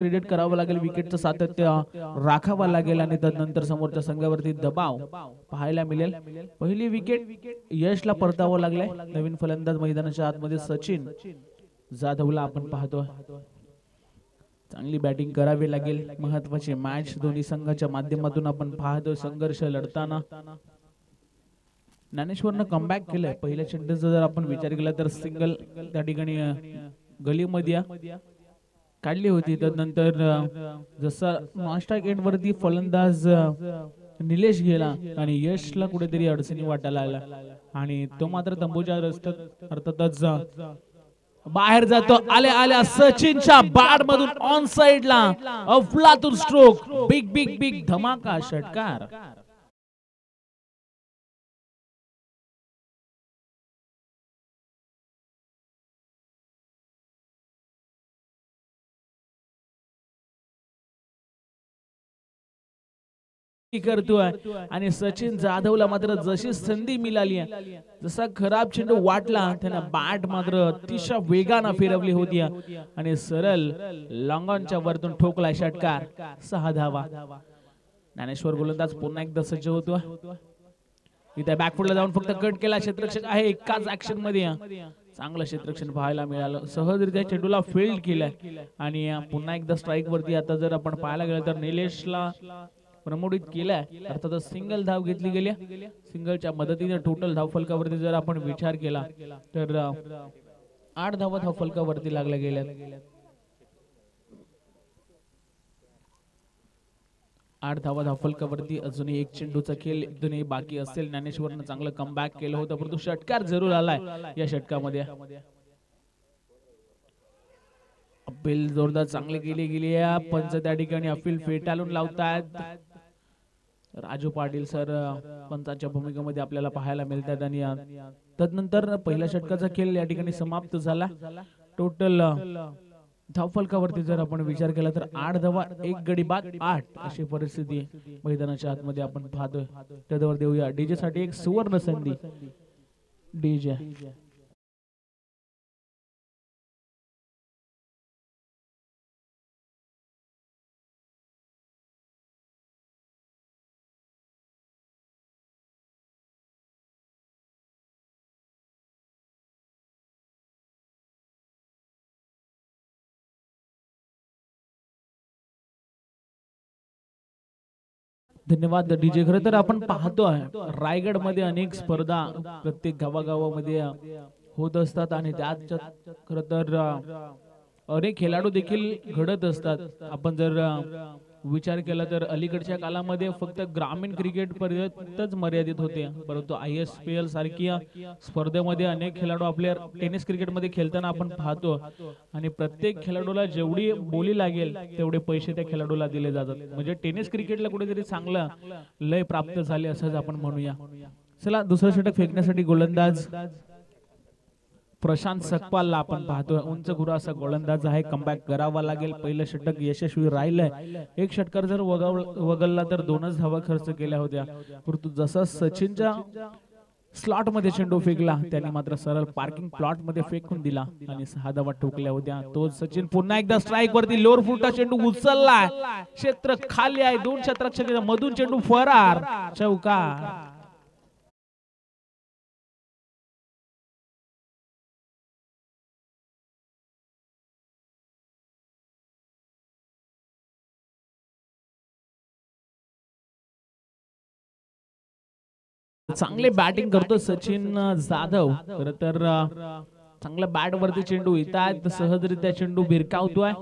Credit करावं लागेल, विकेटचं सातत्य राखावं लागेल आणि त्यानंतर समोरच्या संघावरती दबाव पाहायला मिळेल. पहिली विकेट यशला परतावं लागलंय. नवीन फलंदाज मैदानाच्या आतमध्ये सचिन जाधवला आपण पाहतो. चांगली बॅटिंग करावी लागेल. महत्वाची मॅच दोन्ही संघाच्या माध्यमातून आपण पाहतो. संघर्ष लढताना ज्ञानेश्वरनं कमबॅक केलंय. पहिल्या चेंडूचा जर आपण विचार केला तर सिंगल त्या ठिकाणी गलीमध्ये काढली होती. त्यानंतर जसा नॉनस्ट्राइक एंड वरती फलंदाज निलेश गेला आणि यशला कुठेतरी अडचणी वाटायला आला आणि तो मात्र तंबूच्या रस्त्यात अर्थातच बाहेर जातो. आल्या सचिनच्या बॅट मधून ऑन साइडला अफलातून स्ट्रोक. बिग बिग बिग धमाका षटकार. करतोय आणि सचिन जाधवला मात्र जशी संधी मिळाली, जसा खराब चेंडू वाटला त्याने बॅट मात्र अतिशय वेगाने फिरवली होती आणि सरळ लॉंगॉनच्या वरतून ठोकला षटकार. 6 धावा. ज्ञानेश्वर गोलंदाज पुन्हा एकदा सज्ज होतो. इथे बॅकफुटला जाऊन फक्त कट केला. क्षेत्ररक्षक आहे एकाच ऍक्शन मध्ये. चांगलं क्षेत्ररक्षण पाहायला मिळालं. सहजरित्या चेंडूला फील्ड केलं आणि पुन्हा एकदा स्ट्राइक वरती. आता जर आपण पाहायला गेलं तर निलेशला प्रमोटित केलाय. अर्थातच सिंगल धाव घेतली गेली. सिंगलच्या मदतीने टोटल धावफलकावरती जर आपण विचार केला तर 8 धावा धावफलकावरती लागल्या गेल्या. 8 धावा धावफलकावरती अजूनही एक चेंडूचा खेळ अजूनही बाकी असेल. ज्ञानेश्वरनं चांगलं कमबॅक केलं होतं परंतु षटकार जरूर आलाय या षटकामध्ये. अपील जोरदार चांगली केली गेली आहे. पंच त्या ठिकाणी अपील फेटाळून लावतात. राजू पाटील सर पंचाच्या भूमिकेमध्ये आपल्याला पाहायला मिळतात आणि तदनंतर पहिल्या षटकाचा खेळ या ठिकाणी समाप्त झाला. टोटल धावफलकावरती जर आपण विचार केला तर 8 धावा 1 गडी बाद 8 अशी परिस्थिती मैदानाच्या आतमध्ये आपण पाहतोय. त्यावर देऊया डीजे साठी एक सुवर्ण संधी. डीजे धन्यवाद डीजे. खरं तर आपण पाहतोय रायगड मध्ये अनेक स्पर्धा प्रत्येक गावागावामध्ये होत असतात आणि त्यात खरं तर अनेक खेळाडू देखील घडत असतात. आपण जर विचार केला तर अलीकडच्या काळामध्ये फक्त ग्रामीण क्रिकेट पर्यंतच मर्यादित होते परंतु ISPL सारख्या स्पर्धेमध्ये अनेक खेळाडू आपल्या टेनिस क्रिकेट मध्ये खेळताना आपण पाहतो आणि प्रत्येक खेळाडूला जेवढी बोली लागेल तेवढे पैसे त्या खेळाडूला दिले जातात. म्हणजे टेनिस क्रिकेटला कुठेतरी चांगलं लय प्राप्त झाले असंच आपण म्हणूया. चला दुसरं षटक फेकण्यासाठी गोलंदाज प्रशांत सकपालला आपण पाहतोय. उंच गुरा असा गोलंदाज आहे. कमबॅक करावा लागेल. पहिलं षटक यशस्वी राहिलंय. एक षटकार जर वगळला तर 2च धावा खर्च केल्या होत्या परंतु जसा सचिनच्या स्लॉट मध्ये चेंडू फेकला त्याने मात्र सरळ पार्किंग प्लॉट मध्ये फेकून दिला आणि 6 धावा ठोकल्या होत्या. तो सचिन पुन्हा एकदा स्ट्राइक वरती लोअर फुटा चेंडू उचललाय. क्षेत्र खाली आहे. 2 क्षेत्ररक्षकांच्या मधून चेंडू फरार. चौकार. चांगले बॅटिंग करतो सचिन जाधव. खरं तर चांगल्या बॅट वरती चेंडू येतात. सहजरित्या चेंडू भिरकावतोय.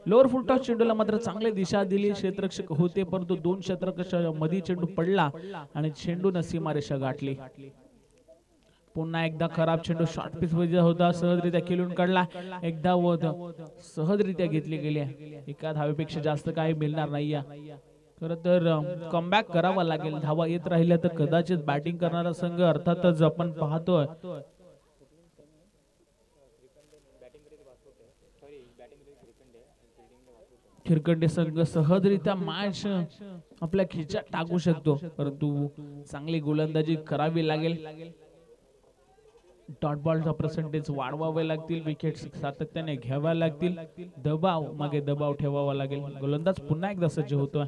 लोअर फुल टॉस चेंडूला मात्र चांगली दिशा दिली. क्षेत्ररक्षक होते परंतु 2 क्षेत्ररक्षकांच्या मध्ये चेंडू पडला आणि चेंडूने सीमारेषा गाठली. पुन्हा एकदा खराब चेंडू शॉर्ट पिच मध्ये होता. सहजरित्या खेळून काढला. एकदा सहजरित्या घेतली गेली. एका धावेपेक्षा जास्त काही मिळणार नाहीये. खरं तर कमबॅक करावा लागेल. धावा येत राहिल्या तर कदाचित बॅटिंग करणारा संघ अर्थातच आपण पाहतोय खिरकंडे संघ सहजरित्या मॅच आपल्या खिच्यात टाकू शकतो परंतु चांगली गोलंदाजी करावी लागेल. डॉट बॉलचा पर्सेंटेज वाढवावे लागतील, विकेट सातत्याने घ्याव्या लागतील, दबाव मागे दबाव ठेवावा लागेल. गोलंदाज पुन्हा एकदा सज्ज होतोय.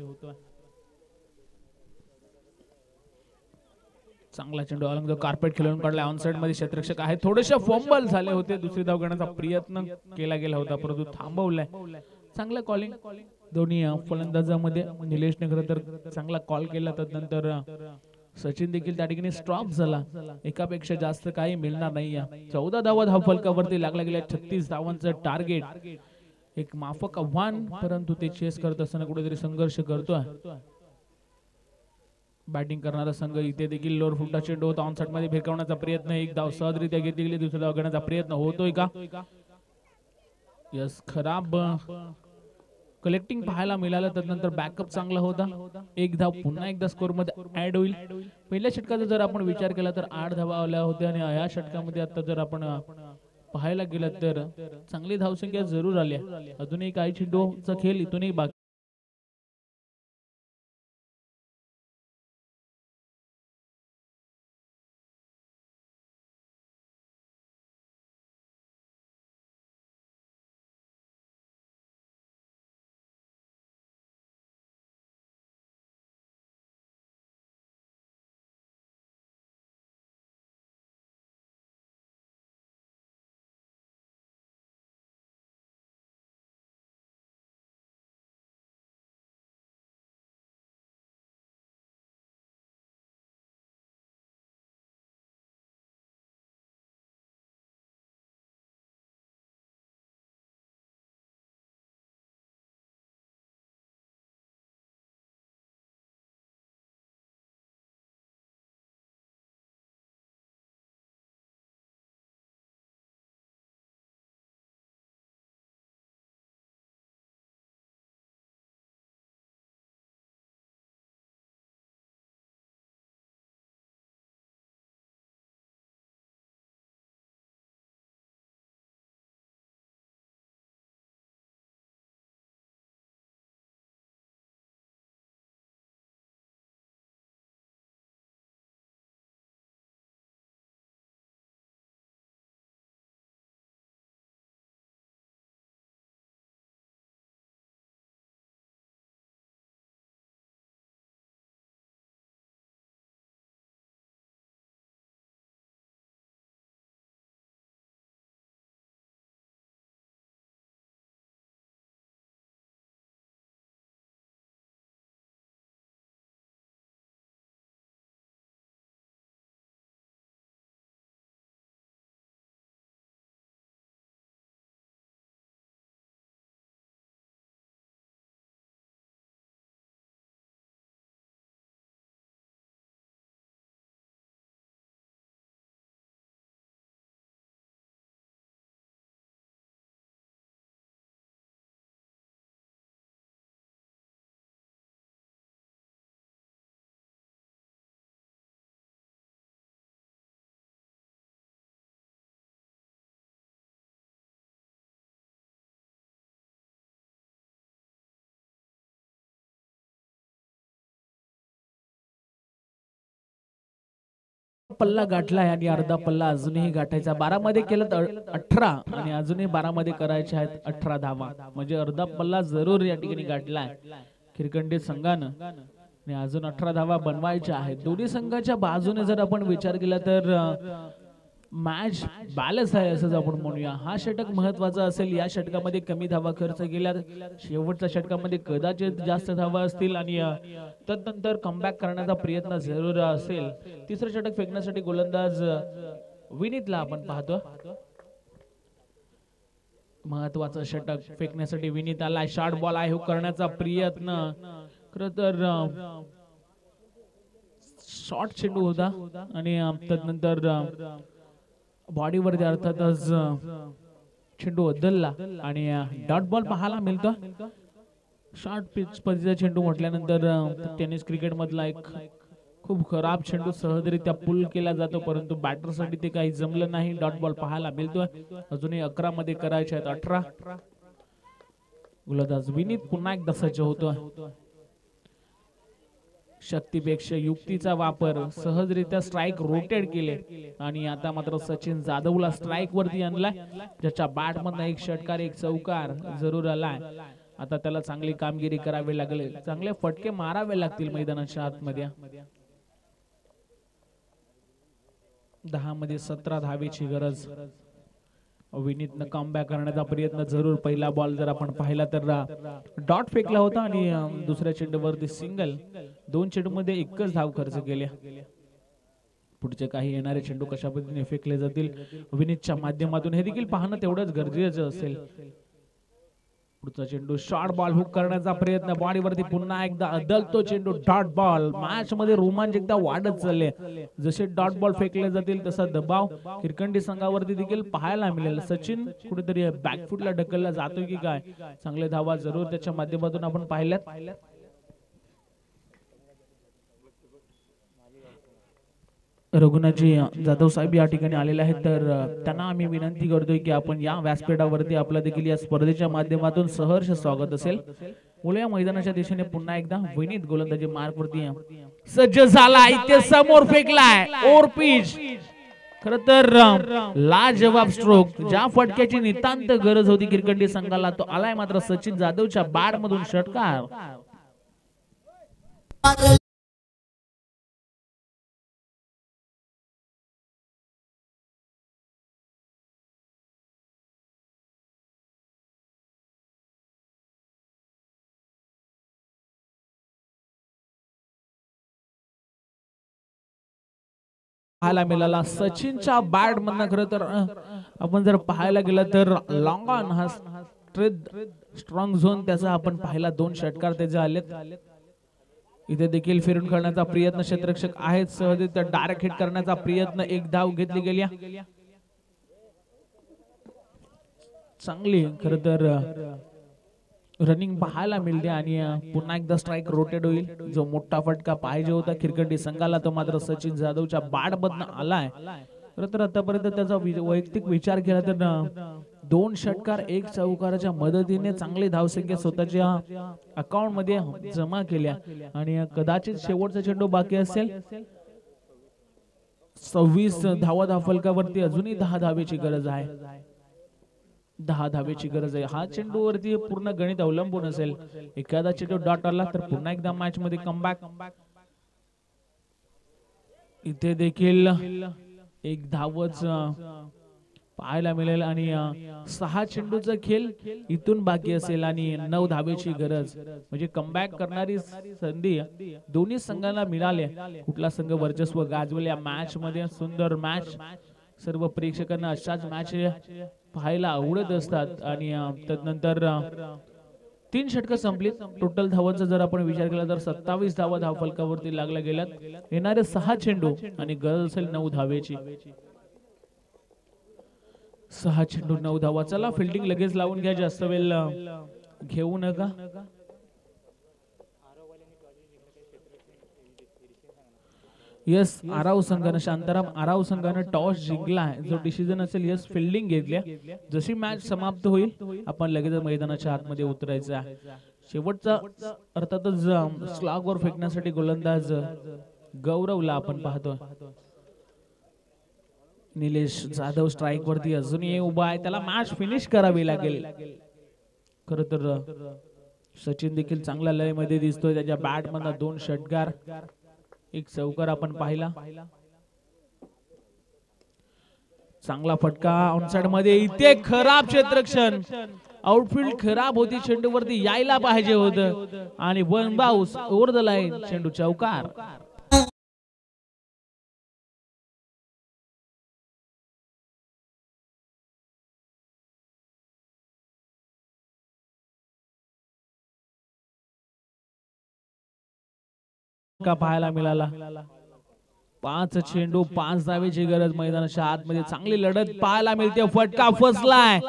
चांगला चेंडू अलंग कार्पेट खेळून काढला. ऑन साइड मध्ये क्षेत्ररक्षक आहे, थोडेसे फंबल झाले होते. दुसरी धाव घेण्याचा प्रयत्न केला गेला होता परंतु थांबवलाय. चांगलं कॉलिंग दोन्ही फलंदाजामध्ये. निलेशने खरं तर चांगला कॉल केला. त्यानंतर सचिन देखील त्या ठिकाणी स्टॉप झाला. एकापेक्षा जास्त काही मिळणार नाही. 14 धावा धाव फलकावरती लागला गेल्या. 36 धावांचं टार्गेट, एक माफक आव्हान, परंतु ते चेस करत असताना कुठेतरी संघर्ष करतोय. बॅटिंग करणारा संघ इथे देखील लोअर फुटचा चेंडू होता. ऑन साइड मध्ये भिरकावण्याचा प्रयत्न, एक धाव सहजरित्या घेतली गेली. दुसरी धाव घेण्याचा प्रयत्न होतोय का? यस, खराब कलेक्टिंग पाहायला मिळालं. त्यानंतर बॅकअप चांगला होता. एक धाव पुन्हा एकदा स्कोर मध्ये ऍड होईल. पहिल्या षटकाचा जर आपण विचार केला तर 8 धावा आल्या होत्या आणि या षटकामध्ये आता जर आपण पाहायला गेलं तर चांगली धावसंख्या जरूर आली. अजूनही काही चेंडूचा खेळ इथूनही बाकी. पल्ला गाठलाय आणि अर्धा पल्ला अजूनही गाठायचा. 12 मध्ये केलं तर 18 आणि अजूनही 12 मध्ये करायचे आहेत 18 धावा. म्हणजे अर्धा पल्ला जरूर या ठिकाणी गाठलाय खिरकंडी संघानं आणि अजून 18 धावा बनवायच्या आहेत. दोन्ही संघाच्या बाजूने जर आपण विचार केला तर मॅच बॅलन्स आहे असं आपण म्हणूया. हा षटक महत्वाचा असेल. या षटकामध्ये कमी धावा खर्च केल्या, शेवटच्या षटकामध्ये कदाचित जास्त धावा असतील आणि तदनंतर कमबॅक करण्याचा प्रयत्न जरूर असेल. तिसरं षटक फेकण्यासाठी गोलंदाज विनीतला आपण पाहतो. महत्वाचं षटक फेकण्यासाठी विनीत आला. शॉर्ट बॉल आहे करण्याचा प्रयत्न. खरं तर शॉर्ट चेंडू होता आणि तदनंतर बॉडीवरती अर्थातच चेंडू बदलला आणि डॉट बॉल पाहायला मिळतो. शॉर्ट पिच पद्धतीचा चेंडू म्हटल्यानंतर टेनिस क्रिकेट मधला एक खूप खराब चेंडू सहजरित्या पुल केला जातो, परंतु बॅटरसाठी ते काही जमलं नाही. डॉट बॉल पाहायला मिळतोय. अजूनही 11 मध्ये करायचे आहेत 18. गोलंदाज विनीत पुन्हा एकदा सज्ज होतोय. शक्तीपेक्षा युक्तीचा वापर, सहजरित्या स्ट्राइक रोटेट केले आणि आता मात्र सचिन जाधवला स्ट्राइक वरती आणलाय, ज्याच्या बॅट मधनं एक षटकार एक चौकार जरूर आलाय. आता त्याला चांगली कामगिरी करावी लागेल, चांगले फटके मारावे लागतील मैदानाच्या आतमध्ये. 10 मध्ये 17 धावेची गरज. विनीतनं कमबॅक करण्याचा प्रयत्न जरूर. पहिला बॉल जर आपण पाहिला तर डॉट फेकला होता आणि दुसऱ्या चेंडूवरती सिंगल. 2 चेंडूमध्ये एकच धाव खर्च केल्या. पुढचे काही येणारे चेंडू कशा पद्धतीने फेकले जातील विनीतच्या माध्यमातून हे देखील पाहणं तेवढंच गरजेचं असेल. पुढचा चेंडू शॉर्ट बॉल हुक करण्याचा प्रयत्न, बॉडीवरती पुन्हा एकदा अदलतो चेंडू. Dot ball. मॅच मध्ये रोमांच एकदा वाढत चालले. जसे डॉट बॉल फेकले जातील तसा दबाव किरकंडी संघावरती देखील पाहायला मिळेल. सचिन कुठेतरी बॅकफुटला ढकलला जातोय की काय. चांगले धावा जरूर त्याच्या माध्यमातून आपण पाहिल्यात. रघुनाथजी जाधव साहेब या ठिकाणी आलेले आहेत, तर त्यांना आम्ही विनंती करतोय की आपण या व्यासपीठावरती आपलं देखील या स्पर्धेच्या माध्यमातून सहर्ष स्वागत असेल. मुळे मैदानाच्या दिशेने पुन्हा एकदा विनीत गोलंदाजी मार्क वरती सज्ज झाला. इथे समोर फेकलाय ओव्हर पिच. खर तर लाजवाब स्ट्रोक, ज्या फटक्याची नितांत गरज होती किरकंडी संघाला तो आलाय, मात्र सचिन जाधवच्या बॅट मधून षटकार. पाहायला मिळाला सचिनच्या बॅट मधनं. खरं तर आपण जर पाहायला गेलं तर लॉंग ऑन हा स्ट्रॉंग झोन त्याचा आपण पाहिला. 2 षटकार त्याचे आलेत. इथे देखील फिरून खेळण्याचा प्रयत्न क्षेत्ररक्षक आहेत. सहज डायरेक्ट हिट करण्याचा प्रयत्न, एक धाव घेतली गेली. चांगली खरं तर रनिंग पाहायला मिळते आणि पुन्हा एकदा स्ट्राइक रोटेट होईल. जो मोठा फटका पाहिजे होता किरकंडी संघाला तो मात्र सचिन जाधवच्या बॅट मधनं आलाय. खरं तर आतापर्यंत त्याचा वैयक्तिक विचार केला तर 2 षटकार 1 चौकाराच्या मदतीने चांगली धावसंख्या स्वतःच्या अकाउंट मध्ये जमा केल्या आणि कदाचित शेवटचा चेंडू बाकी असेल. 26 धावा धावफलकावरती अजूनही 10 धावेची गरज आहे. 10 धावेची गरज आहे. हा चेंडूवरती पूर्ण गणित अवलंबून असेल. एखादा चेंडू डॉट आला तर पुन्हा एकदा मॅच मध्ये कमबॅक. इथे देखील एक धावच पाहायला मिळेल आणि 6 चेंडूचा खेळ इथून बाकी असेल आणि 9 धावेची गरज. म्हणजे कमबॅक करणारी संधी दोन्ही संघांना मिळाली. कुठला संघ वर्चस्व गाजवेल या मॅच मध्ये. सुंदर मॅच. सर्व प्रेक्षकांना अशाच मॅच पाहायला आवडत असतात आणि त्यानंतर 3 षटकं संपली. टोटल धावांचा जर आपण विचार केला तर 27 धावा धावफलकावरती लागल्या गेल्यात. येणारे 6 चेंडू आणि गरज असेल 9 धावेची. 6 चेंडू 9 धावा. चला फिल्डिंग लगेच लावून घ्या, जास्त वेळ घेऊ नका. यस आराव संघानं, शांताराम आराव संघानं टॉस जिंकला आहे. जो डिसिजन असेल यस फिल्डिंग घेतल्या. जशी मॅच समाप्त होईल आपण लगेच मैदानाच्या आतमध्ये उतरायचं आहे. शेवटचा अर्थातच स्लॉगवर फेकण्यासाठी गोलंदाज गौरवला आपण पाहतो. निलेश जाधव स्ट्राइक वरती अजूनही उभा आहे. त्याला मॅच फिनिश करावी लागेल. खरं तर सचिन देखील चांगल्या लय मध्ये दिसतोय. त्याच्या बॅट मधला 2 षटकार 1 चौकार आपण पाहिला. चांगला फटका ऑनसाइड मध्ये. इथे खराब क्षेत्ररक्षण. आउटफील्ड खराब होती. चेंडूवरती यायला पाहिजे होतं आणि 1 बाउन्स ओव्हर द लाईन. चेंडू चौकार. का पाहायला मिळाला. 5 चेंडू 5 धावेची गरज. मैदानाच्या आतमध्ये चांगली लढत पाहायला मिळते. फटका फसलाय.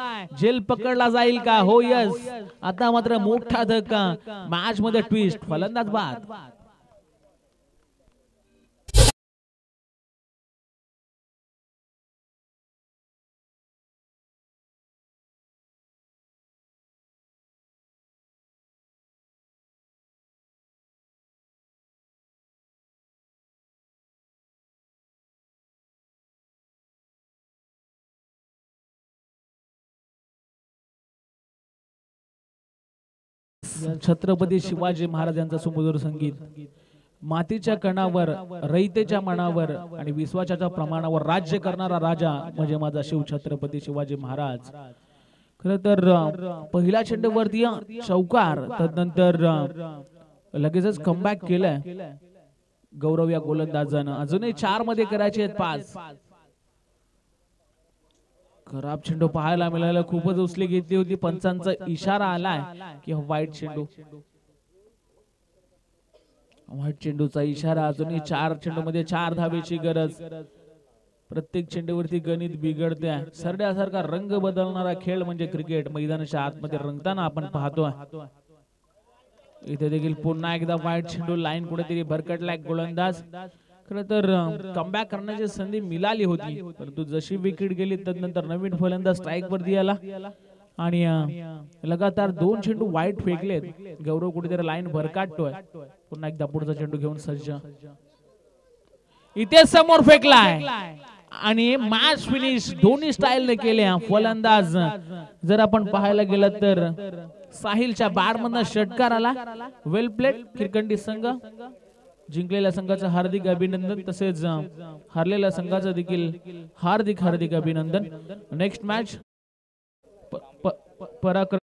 झेल पकडला जाईल का. हो यस. आता मात्र मोठा धक्का. मॅच मध्ये ट्विस्ट. फलंदाज बाद. छत्रपती शिवाजी महाराज यांचा सुमधुर संगीत मातीच्या कणावर रयतेच्या मनावर आणि विश्वाच्या प्रमाणावर राज्य करणारा राजा म्हणजे माझा शिव छत्रपती शिवाजी महाराज। खर तर पहिल्या चेंडूवरती चौकार, तदनंतर लगेचच कमबॅक केलाय गौरव या गोलंदाजानं। अजूनही 4 मध्ये करायचे आहेत 5। खराब चेंडू पाहायला मिळाला, खूपच उचली घेतली होती, पंचांचा इशारा आलाय की वाईट चेंडू, वाईट चेंडूचा इशारा। अजूनही 4 चेंडू मध्ये 4 धावेची गरज। प्रत्येक चेंडूवरती गणित बिघडते। सरड्यासारखा रंग बदलणारा खेळ म्हणजे क्रिकेट मैदानाच्या आतमध्ये रंगताना आपण पाहतोय। इथे देखील पुन्हा एकदा वाईट चेंडू, लाईन कुठेतरी भरकटलाय गोलंदाज। खरं तर कमबॅक करण्याची संधी मिळाली होती, परंतु जशी विकेट गेली तदनंतर नवीन फलंदाज स्ट्राईक वरती आला आणि लगातार 2 चेंडू वाईट फेकलेत। गौरव कुठेतरी लाईन भरकाटतोय, पुन्हा एकदा पुढचा चेंडू घेऊन सज्ज। इथे समोर फेकलाय आणि मॅच फिनिश दोन्ही स्टाईलने केले फलंदाज। जर आपण पाहायला गेलं तर साहिलच्या बॅटमधून षटकार आला। वेल प्लेड खिरकंडी संघ। जिंकलेल्या संघाचं हार्दिक अभिनंदन, तसेच हारलेल्या संघाचं देखील हार्दिक अभिनंदन। नेक्स्ट मॅच पराक्रम